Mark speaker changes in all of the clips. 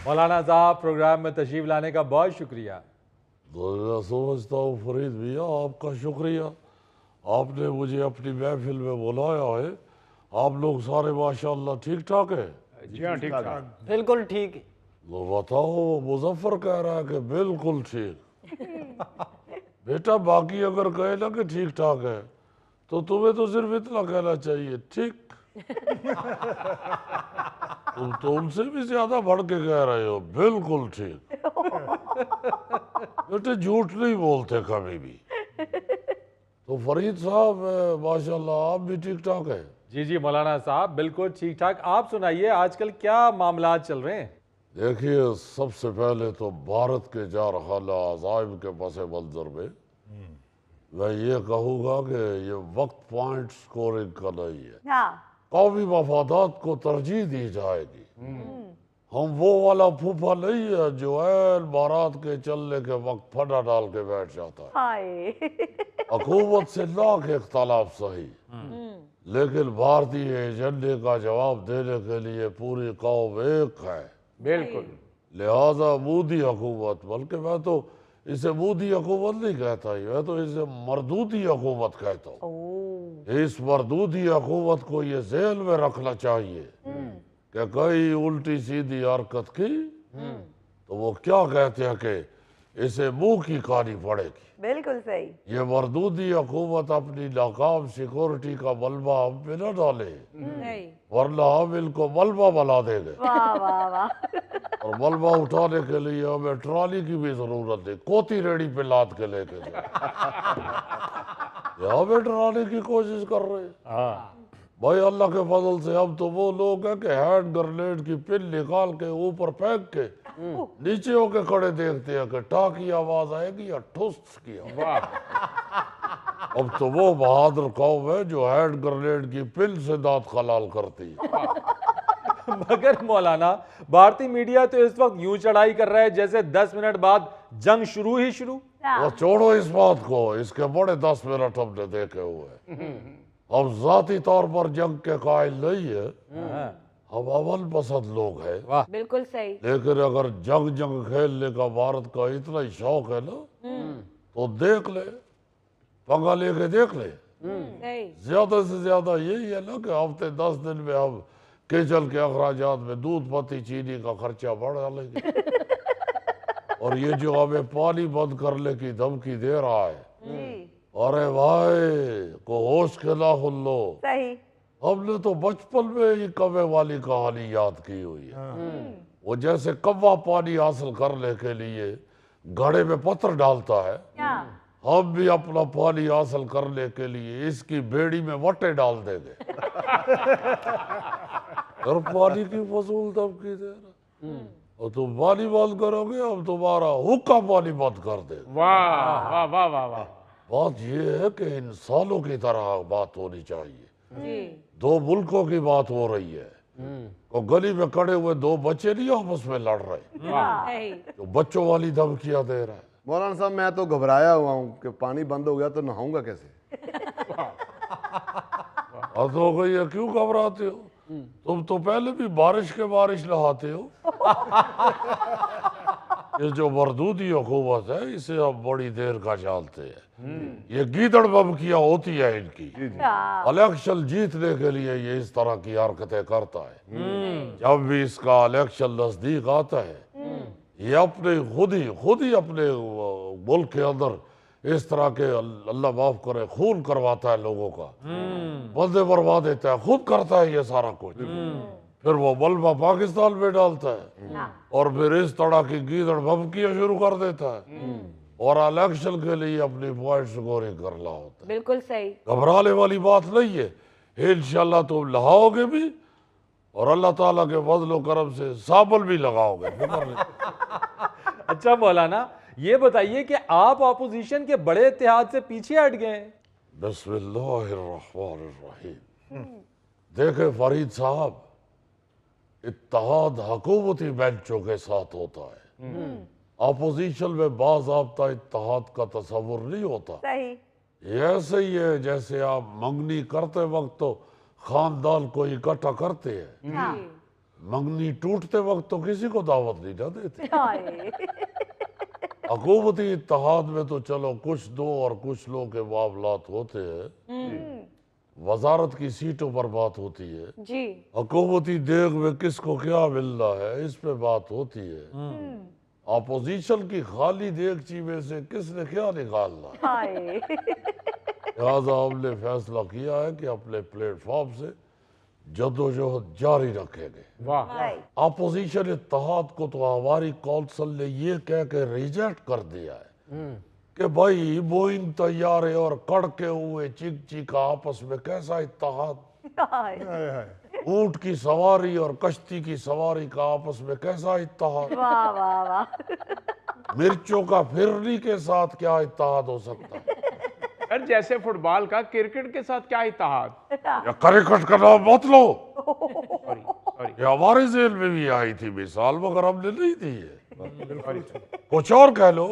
Speaker 1: مولانا صاحب پروگرام میں تشریف لانے کا بہت شکریہ.
Speaker 2: تو میں سمجھتا ہوں فرید بھیا آپ کا شکریہ، آپ نے مجھے اپنی محفل میں بلایا ہے. آپ لوگ سارے ماشاءاللہ ٹھیک ٹھاک ہیں؟
Speaker 3: جی ہاں ٹھیک ٹھاک.
Speaker 4: بالکل ٹھیک.
Speaker 2: تو بتاؤ، مظفر کہہ رہا ہے کہ بالکل ٹھیک. بیٹا باقی اگر کہے نا کہ ٹھیک ٹھاک ہے تو تمہیں تو صرف اتنا کہنا چاہیے ٹھیک. تم تو ان سے بھی زیادہ بڑھ کے کہہ رہے ہو بالکل ٹھیک. بیٹے جھوٹ نہیں بولتے کبھی بھی. تو فرید صاحب ماشاءاللہ آپ بھی ٹھیک ٹھاک ہیں؟
Speaker 1: جی مولانا صاحب بالکل ٹھیک ٹھاک. آپ سنائیے آج کل کیا معاملات چل رہے ہیں؟
Speaker 2: دیکھیے سب سے پہلے تو بھارت کے جارحانہ عزائم کے پس منظر میں میں یہ کہوں گا کہ یہ وقت پوائنٹ سکورنگ کا نہیں ہے. قومی مفادات کو ترجیح دی جائے گی. ہم وہ والا پھوپھا نہیں ہے جو این بارات کے چلنے کے وقت پھڈا ڈال کے بیٹھ جاتا ہے. حکومت سے لاکھ اختلاف صحیح، لیکن بھارتی ایجنڈے کا جواب دینے کے لیے پوری قوم ایک ہے.
Speaker 3: بالکل.
Speaker 2: لہذا مودی حکومت، بلکہ میں تو اسے مودی حکومت نہیں کہتا ہی، میں تو اسے مردودی حکومت کہتا ہوں. اس مردودی حکومت کو یہ ذہن میں رکھنا چاہیے کہ کئی الٹی سیدھی حرکت کی تو وہ کیا کہتے ہیں کہ اسے منہ کی کھانی پڑے گی.
Speaker 5: بالکل صحیح.
Speaker 2: یہ مردودی حکومت اپنی ناکام سیکورٹی کا ملبہ ہم پہ نہ ڈالے، ورنہ ہم ان کو ملبہ بنا دیں گے.
Speaker 5: واہ واہ واہ.
Speaker 2: اور ملبہ اٹھانے کے لیے ہمیں ٹرالی کی بھی ضرورت ہے. کوتی ریڑی پہ لاد کے لے کے جائے. یہ ہمیں ڈرانے کی کوشش کر رہے ہیں. بھائی اللہ کے فضل سے ہم تو وہ لوگ ہیں کہ ہینڈ گرنیڈ کی پن نکال کے اوپر پھینک کے نیچے ہو کے کھڑے دیکھتے ہیں کہ ٹا کی آواز آئے گی یا ٹھوس کی آواز. اب تو وہ بہادر قوم ہے جو ہینڈ گرنیڈ کی پن سے دانت خلال کرتی ہے.
Speaker 1: مگر مولانا بھارتی میڈیا تو اس وقت یوں چڑھائی کر رہا ہے جیسے 10 منٹ بعد جنگ شروع ہی شروع.
Speaker 2: وہ چھوڑو اس بات کو، اس کے بڑے 10 منٹ ہم نے دیکھے ہوئے. ہم ذاتی طور پر جنگ کے قائل نہیں ہے، ہم عمل پسند لوگ ہیں.
Speaker 5: بالکل صحیح.
Speaker 2: لیکن اگر جنگ کھیلنے کا بھارت کا اتنا ہی شوق ہے نا تو دیکھ لے، پنگا لے کے دیکھ لے. زیادہ سے زیادہ یہی ہے نا کہ ہفتے 10 دن میں ہم کچن کے اخراجات میں دودھ پتی چینی کا خرچہ بڑھا لیں گے. اور یہ جو ہمیں پانی بند کرنے کی دھمکی دے رہا ہے، ارے بھائی کو ہوش کے ناخن لو.
Speaker 5: صحیح.
Speaker 2: ہم نے تو بچپن میں ہی کوے والی کہانی یاد کی ہوئی ہے. وہ جیسے کوا پانی حاصل کرنے کے لیے گھڑے میں پتھر ڈالتا ہے، ہم بھی اپنا پانی حاصل کرنے کے لیے اس کی بیڑی میں وٹے ڈال دیں گے. اور پانی کی فضول دھمکی دے رہا، اور تم پانی بند کرو گے ہم تمہارا حکا پانی بند کر دیں گے.
Speaker 3: واہ واہ واہ واہ واہ.
Speaker 2: بات یہ ہے کہ انسانوں کی طرح بات ہونی چاہیے. دو ملکوں کی بات ہو رہی ہے. اور گلی میں کھڑے ہوئے دو بچے نہیں آپس میں لڑ رہے، جو بچوں والی دھمکیاں دے رہے ہیں.
Speaker 6: مولانا صاحب میں تو گھبرایا ہوا ہوں کہ پانی بند ہو گیا تو نہاؤں گا کیسے.
Speaker 2: حد ہو گئی ہے، کیوں گھبراتے ہو؟ تم تو پہلے بھی بارش نہاتے ہو. یہ جو مردودی حکومت ہے اسے ہم بڑی دیر کا جانتے ہیں. یہ گیدڑ بمکیاں ہوتی ہے ان کی. الیکشن جیتنے کے لیے یہ اس طرح کی حرکتیں کرتا ہے. جب بھی اس کا الیکشن نزدیک آتا ہے یہ اپنے خود ہی اپنے ملک کے اندر اس طرح کے اللہ معاف کرے خون کرواتا ہے لوگوں کا، بندے مروا دیتا ہے، خود کرتا ہے یہ سارا کچھ. پھر وہ ملبہ پاکستان میں ڈالتا ہے اور پھر اس طرح کی گیدڑ بھمکیاں شروع کر دیتا ہے اور الیکشن کے لیے اپنی پوائنٹ سکورنگ کرنا ہوتا ہے.
Speaker 5: بالکل صحیح.
Speaker 2: گھبرانے والی بات نہیں ہے. انشاءاللہ تم لہاؤ گے بھی اور اللہ تعالیٰ کے فضل و کرم سے سابل بھی لگاؤ گے.
Speaker 1: اچھا مولانا یہ بتائیے کہ آپ اپوزیشن کے بڑے اتحاد سے پیچھے ہٹ گئے ہیں.
Speaker 2: بسم اللہ الرحمن الرحیم. دیکھیں فرید صاحب، اتحاد حکومتی بینچوں کے ساتھ ہوتا ہے. اپوزیشن میں باضابطہ اتحاد کا تصور نہیں ہوتا.
Speaker 5: صحیح.
Speaker 2: یہ ایسے ہی ہے جیسے آپ منگنی کرتے وقت تو خاندان کو اکٹھا کرتے ہیں، منگنی ٹوٹتے وقت تو کسی کو دعوت نہیں نہ دیتے.
Speaker 5: ہائے
Speaker 2: حکومتی اتحاد میں تو چلو کچھ دو اور کچھ لوگ کے معاملات ہوتے ہیں, وزارت کی سیٹوں پر بات ہوتی ہے,
Speaker 5: جی
Speaker 2: حکومتی دیگ میں کس کو کیا ملنا ہے اس پہ بات ہوتی ہے, اپوزیشن کی خالی دیگچی میں سے کس نے کیا نکالنا ہے.
Speaker 5: ہائے
Speaker 2: لہٰذا ہم نے فیصلہ کیا ہے کہ اپنے پلیٹ فارم سے جدوجہد جاری رکھیں گے.
Speaker 3: واہ
Speaker 2: اپوزیشن اتحاد کو تو ہماری کونسل نے یہ کہہ کے ریجیکٹ کر دیا ہے کہ بھائی بوئنگ طیارے اور کڑکے ہوئے چیک کا آپس میں کیسا اتحاد,
Speaker 5: ہائے
Speaker 2: اونٹ کی سواری اور کشتی کی سواری کا آپس میں کیسا اتحاد,
Speaker 5: واہ واہ واہ
Speaker 2: مرچوں کا پھرنی کے ساتھ کیا اتحاد ہو سکتا ہے.
Speaker 3: سر جیسے فٹ بال کا کرکٹ کے ساتھ کیا اتحاد.
Speaker 2: یا کرکٹ کا نام مت لو,
Speaker 3: سوری سوری
Speaker 2: یہ ہمارے ذہن میں بھی آئی تھی مثال مگر ہم نے نہیں دی ہے. کچھ اور کہہ لو,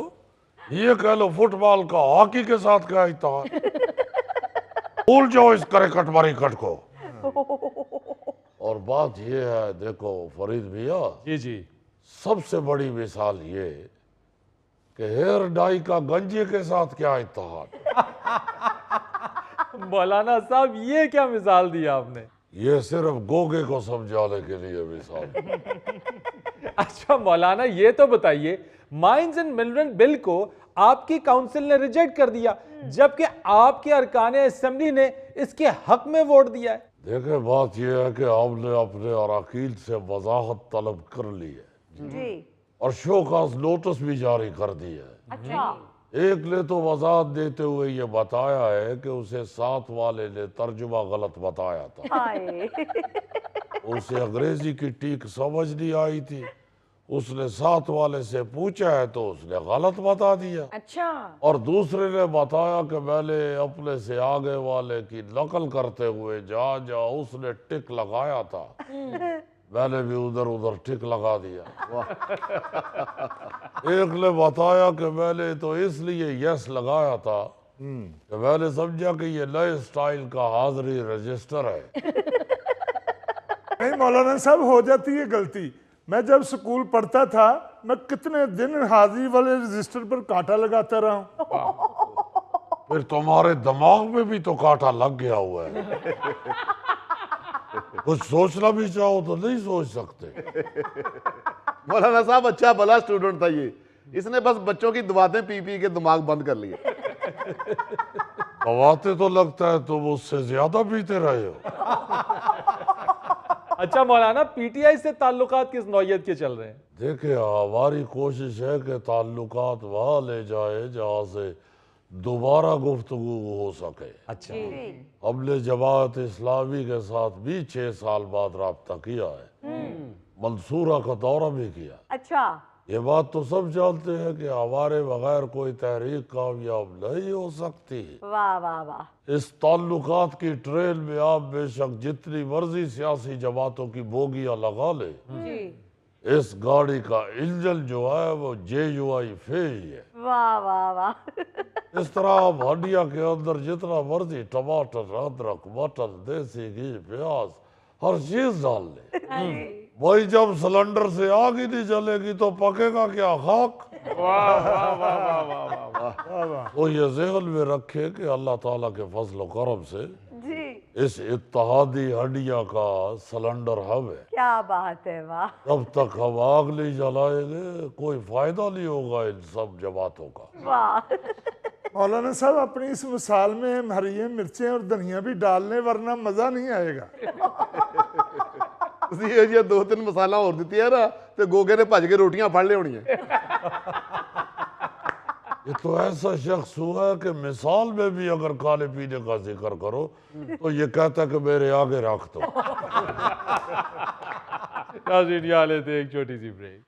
Speaker 2: یہ کہہ لو فٹ بال کا ہاکی کے ساتھ کیا اتحاد. بھول جاؤ اس کرکٹ مریکٹ کو. اور بات یہ ہے, دیکھو فرید بھیا,
Speaker 1: جی جی
Speaker 2: سب سے بڑی مثال یہ کہ ہیئر ڈائی کا گنجے کے ساتھ کیا اتحاد.
Speaker 1: مولانا صاحب یہ کیا مثال دی آپ نے.
Speaker 2: یہ صرف گوگے کو سمجھانے کے لیے مثال.
Speaker 1: اچھا مولانا یہ تو بتائیے, مائنز اینڈ منرل بل کو آپ کی کاؤنسل نے ریجیکٹ کر دیا جبکہ آپ کے ارکان اسمبلی نے اس کے حق میں ووٹ دیا ہے.
Speaker 2: دیکھیں بات یہ ہے کہ ہم نے اپنے اراکین سے وضاحت طلب کر لی ہے
Speaker 5: جی
Speaker 2: اور شو کاز نوٹس بھی جاری کر دی ہے.
Speaker 5: اچھا
Speaker 2: ایک نے تو وضاحت دیتے ہوئے یہ بتایا ہے کہ اسے ساتھ والے نے ترجمہ غلط بتایا تھا,
Speaker 5: ہائے
Speaker 2: اسے انگریزی کی ٹیک سمجھ نہیں آئی تھی, اس نے ساتھ والے سے پوچھا ہے تو اس نے غلط بتا دیا.
Speaker 5: اچھا
Speaker 2: اور دوسرے نے بتایا کہ میں نے اپنے سے آگے والے کی نقل کرتے ہوئے جہاں جہاں اس نے ٹک لگایا تھا میں نے بھی ادھر ادھر ٹک لگا دیا. ایک نے بتایا کہ میں نے تو اس لیے یس لگایا تھا کہ میں نے سمجھا کہ یہ نئے سٹائل کا حاضری رجسٹر ہے.
Speaker 4: نہیں مولانا صاحب, ہو جاتی ہے غلطی. میں جب سکول پڑھتا تھا میں کتنے دن حاضری والے رجسٹر پر کانٹا لگاتا رہا ہوں.
Speaker 2: پھر تمہارے دماغ میں بھی تو کانٹا لگ گیا ہوا ہے. کچھ سوچنا بھی چاہو تو نہیں سوچ سکتے.
Speaker 6: مولانا صاحب اچھا بھلا اسٹوڈنٹ تھا یہ, اس نے بس بچوں کی دعاتیں پی پی کے دماغ بند کر لیے.
Speaker 2: بواتے تو لگتا ہے تم اس سے زیادہ پیتے رہے ہو.
Speaker 1: اچھا مولانا پی ٹی آئی سے تعلقات کس نوعیت کے چل رہے ہیں.
Speaker 2: دیکھیں ہماری کوشش ہے کہ تعلقات وہاں لے جائے جہاں سے دوبارہ گفتگو ہو سکے.
Speaker 1: اچھا
Speaker 2: ہم نے جماعت اسلامی کے ساتھ بھی 6 سال بعد رابطہ کیا ہے, منصورہ کا دورہ بھی کیا.
Speaker 5: اچھا
Speaker 2: یہ بات تو سب جانتے ہیں کہ ہمارے بغیر کوئی تحریک کامیاب نہیں ہو سکتی.
Speaker 5: واہ واہ واہ
Speaker 2: اس تعلقات کی ٹرین میں آپ بے شک جتنی مرضی سیاسی جماعتوں کی بوگیاں لگا لے,
Speaker 5: جی
Speaker 2: اس گاڑی کا انجن جو ہے وہ JUI فیج ہے.
Speaker 5: واہ واہ واہ
Speaker 2: اس طرح آپ ہڈیا کے اندر جتنا مرضی ٹماٹر, ادرک, مٹن, دیسی گھی, پیاز ہر چیز ڈال لیں, بھائی جب سلنڈر سے آگ ہی نہیں جلے گی تو پکے گا کیا, خاک. وہ یہ ذہن میں رکھے کہ اللہ تعالیٰ کے فضل و کرم سے
Speaker 5: جی
Speaker 2: اس اتحادی ہڈیا کا سلنڈر ہم ہے.
Speaker 5: کیا بات ہے, واہ
Speaker 2: جب تک ہم آگ نہیں جلائیں گے کوئی فائدہ نہیں ہوگا ان سب جماعتوں کا.
Speaker 5: واہ
Speaker 4: مولانا صاحب اپنی اس مثال میں ہری مرچیں اور دھنیا بھی ڈالنے ورنہ مزہ نہیں آئے گا.
Speaker 6: یہ 2-3 مسالہ اور دیتی ہے نا تو گوگے نے بھج کے روٹیاں پڑھ لے ہونی ہیں.
Speaker 2: یہ تو ایسا شخص ہوا ہے کہ مثال میں بھی اگر کھانے پینے کا ذکر کرو تو یہ کہتا ہے کہ میرے آگے رکھ دو.
Speaker 1: ناظرین یہ حالت ہے, ایک چھوٹی سی بریک.